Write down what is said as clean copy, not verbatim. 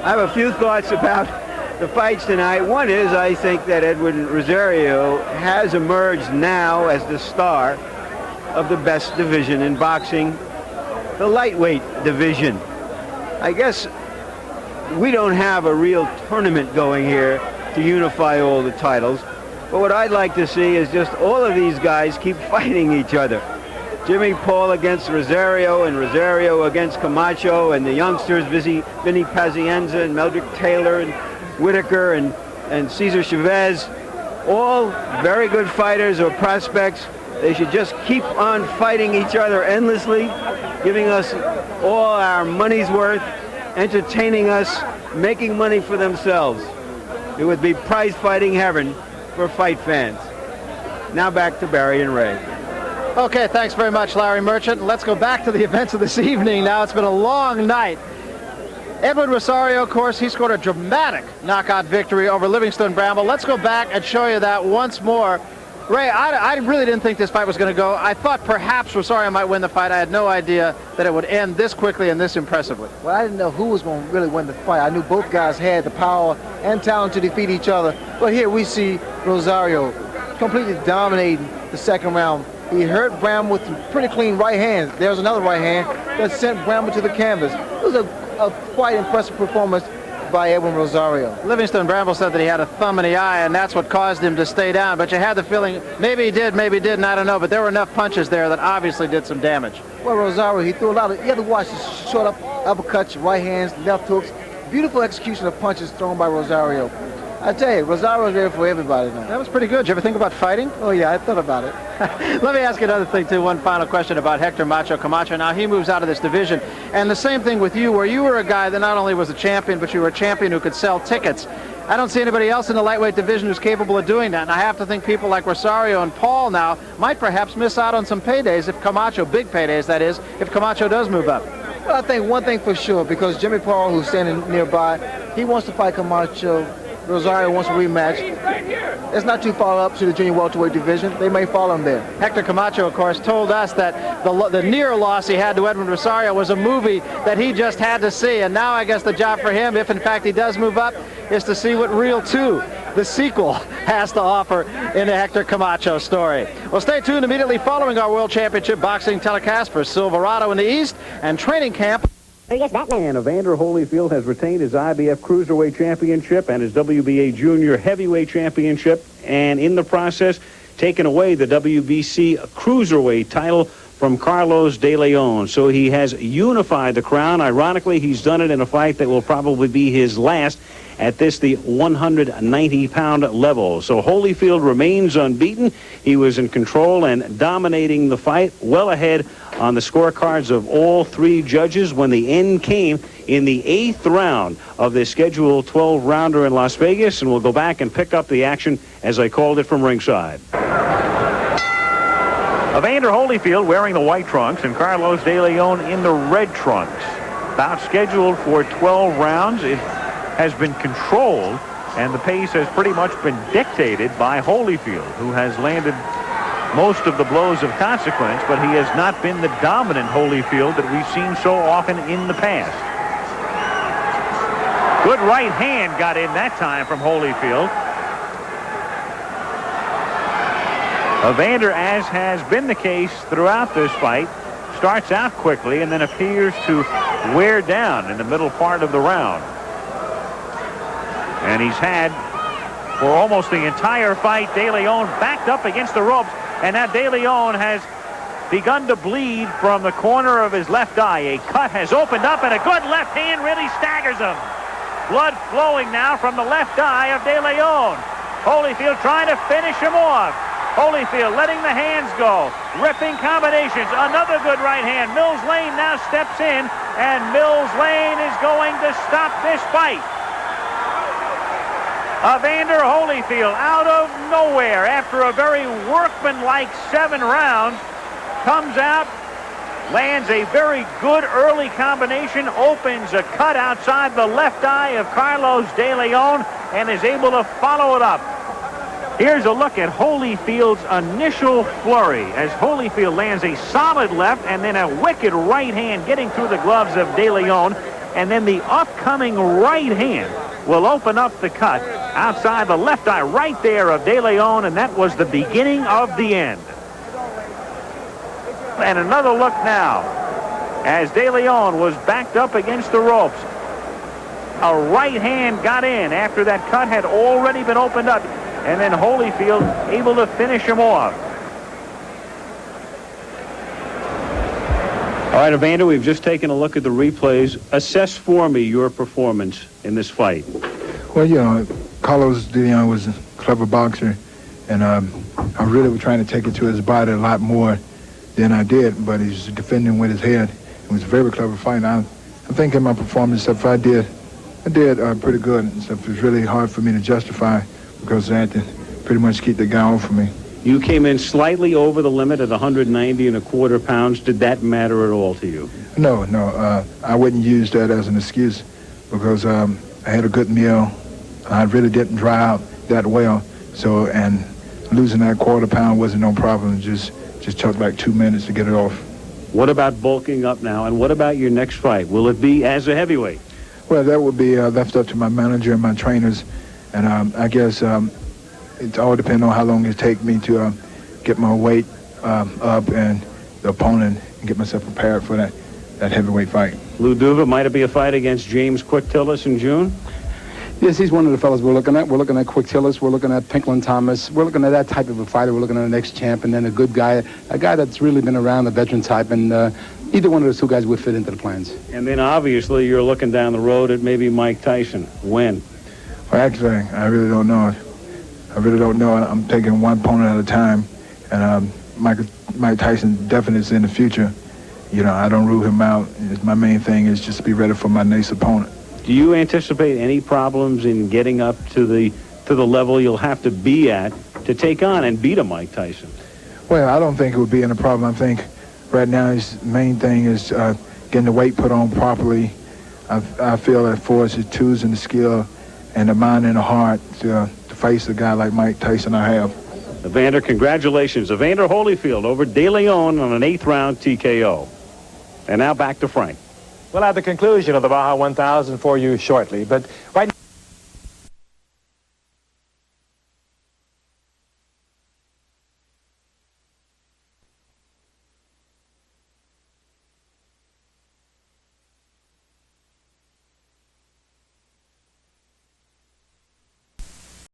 I have a few thoughts about the fights tonight. One is I think that Edwin Rosario has emerged now as the star of the best division in boxing, the lightweight division. I guess we don't have a real tournament going here to unify all the titles, but what I'd like to see is just all of these guys keep fighting each other. Jimmy Paul against Rosario, and Rosario against Camacho, and the youngsters, Vinny Pazienza and Meldrick Taylor and Whitaker and Cesar Chavez, all very good fighters or prospects. They should just keep on fighting each other endlessly, giving us all our money's worth, entertaining us, making money for themselves. It would be prize fighting heaven for fight fans. Now back to Barry and Ray. Okay, thanks very much, Larry Merchant. Let's go back to the events of this evening now. It's been a long night. Edwin Rosario, of course, he scored a dramatic knockout victory over Livingston Bramble. Let's go back and show you that once more. Ray, I really didn't think this fight was going to go. I thought perhaps Rosario might win the fight. I had no idea that it would end this quickly and this impressively. Well, I didn't know who was going to really win the fight. I knew both guys had the power and talent to defeat each other. But here we see Rosario completely dominating the second round. He hurt Bramble with some pretty clean right hands. There's another right hand that sent Bramble to the canvas. It was a quite impressive performance by Edwin Rosario. Livingston Bramble said that he had a thumb in the eye, and that's what caused him to stay down. But you had the feeling maybe he did, maybe he didn't, I don't know. But there were enough punches there that obviously did some damage. Well, Rosario, he threw a lot of, you have to watch his short uppercuts, right hands, left hooks. Beautiful execution of punches thrown by Rosario. I tell you, Rosario's there for everybody now. That was pretty good. Did you ever think about fighting? Oh, yeah, I thought about it. Let me ask you another thing, too. One final question about Hector Macho Camacho. Now, he moves out of this division. And the same thing with you, where you were a guy that not only was a champion, but you were a champion who could sell tickets. I don't see anybody else in the lightweight division who's capable of doing that. And I have to think people like Rosario and Paul now might perhaps miss out on some paydays if Camacho, big paydays that is, if Camacho does move up. Well, I think one thing for sure, because Jimmy Paul, who's standing nearby, he wants to fight Camacho. Rosario wants a rematch. It's not too far up to the junior welterweight division. They may follow him there. Hector Camacho, of course, told us that the near loss he had to Edwin Rosario was a movie that he just had to see. And now I guess the job for him, if in fact he does move up, is to see what Reel 2, the sequel, has to offer in the Hector Camacho story. Well, stay tuned immediately following our World Championship Boxing telecast for Silverado in the East and training camp. And Evander Holyfield has retained his IBF Cruiserweight Championship and his WBA Junior Heavyweight Championship, and in the process taken away the WBC Cruiserweight title from Carlos DeLeon. So he has unified the crown. Ironically, he's done it in a fight that will probably be his last at the 190-pound level. So Holyfield remains unbeaten. He was in control and dominating the fight, well ahead on the scorecards of all three judges when the end came in the 8th round of this scheduled 12-rounder in Las Vegas. And we'll go back and pick up the action as I called it from ringside. Evander Holyfield wearing the white trunks and Carlos DeLeon in the red trunks. Bout scheduled for 12 rounds. It has been controlled, and the pace has pretty much been dictated by Holyfield, who has landed most of the blows of consequence, but he has not been the dominant Holyfield that we've seen so often in the past. Good right hand got in that time from Holyfield. Evander, as has been the case throughout this fight, starts out quickly and then appears to wear down in the middle part of the round. And he's had, for almost the entire fight, DeLeon backed up against the ropes. And now DeLeon has begun to bleed from the corner of his left eye. A cut has opened up, and a good left hand really staggers him. Blood flowing now from the left eye of DeLeon. Holyfield trying to finish him off. Holyfield letting the hands go. Ripping combinations. Another good right hand. Mills Lane now steps in, and Mills Lane is going to stop this fight. Evander Holyfield, out of nowhere, after a very workmanlike 7 rounds, comes out, lands a very good early combination, opens a cut outside the left eye of Carlos DeLeon, and is able to follow it up. Here's a look at Holyfield's initial flurry as Holyfield lands a solid left and then a wicked right hand getting through the gloves of DeLeon. and then the upcoming right hand will open up the cut outside the left eye right there of DeLeon, and that was the beginning of the end. And another look now as DeLeon was backed up against the ropes. A right hand got in after that cut had already been opened up, and then Holyfield able to finish him off. All right, Evander, we've just taken a look at the replays. Assess for me your performance in this fight. Well, you know, Carlos DeLeon was a clever boxer, and I really was trying to take it to his body a lot more than I did, but he's defending with his head. It was a very clever fight. I think in my performance, stuff I did pretty good. And stuff was really hard for me to justify because I had to pretty much keep the guy off of me. You came in slightly over the limit at 190.25 pounds. Did that matter at all to you? No. I wouldn't use that as an excuse because I had a good meal. I really didn't dry out that well. So, and losing that quarter pound wasn't no problem. Just took like 2 minutes to get it off. What about bulking up now? And what about your next fight? Will it be as a heavyweight? Well, that would be left up to my manager and my trainers. And I guess it all depends on how long it takes me to get my weight up and the opponent and get myself prepared for that heavyweight fight. Lou Duva, might it be a fight against James Quick Tillis in June? Yes, he's one of the fellas we're looking at. We're looking at Quick Tillis. We're looking at Pinklin Thomas. We're looking at that type of a fighter. We're looking at the next champ, and then a good guy, a guy that's really been around, a veteran type, and either one of those two guys would fit into the plans. And then obviously you're looking down the road at maybe Mike Tyson. When? Well, actually, I really don't know. I'm taking one opponent at a time, and Mike Tyson definitely is in the future. You know, I don't rule him out. My main thing is just to be ready for my next opponent. Do you anticipate any problems in getting up to the level you'll have to be at to take on and beat a Mike Tyson? Well, I don't think it would be any problem. I think right now his main thing is getting the weight put on properly. I feel that for us, it's choosing the skill and the mind and the heart to face a guy like Mike Tyson I have. Evander, congratulations. Evander Holyfield over DeLeon on an 8th round TKO. And now back to Frank. We'll have the conclusion of the Baja 1000 for you shortly, but right now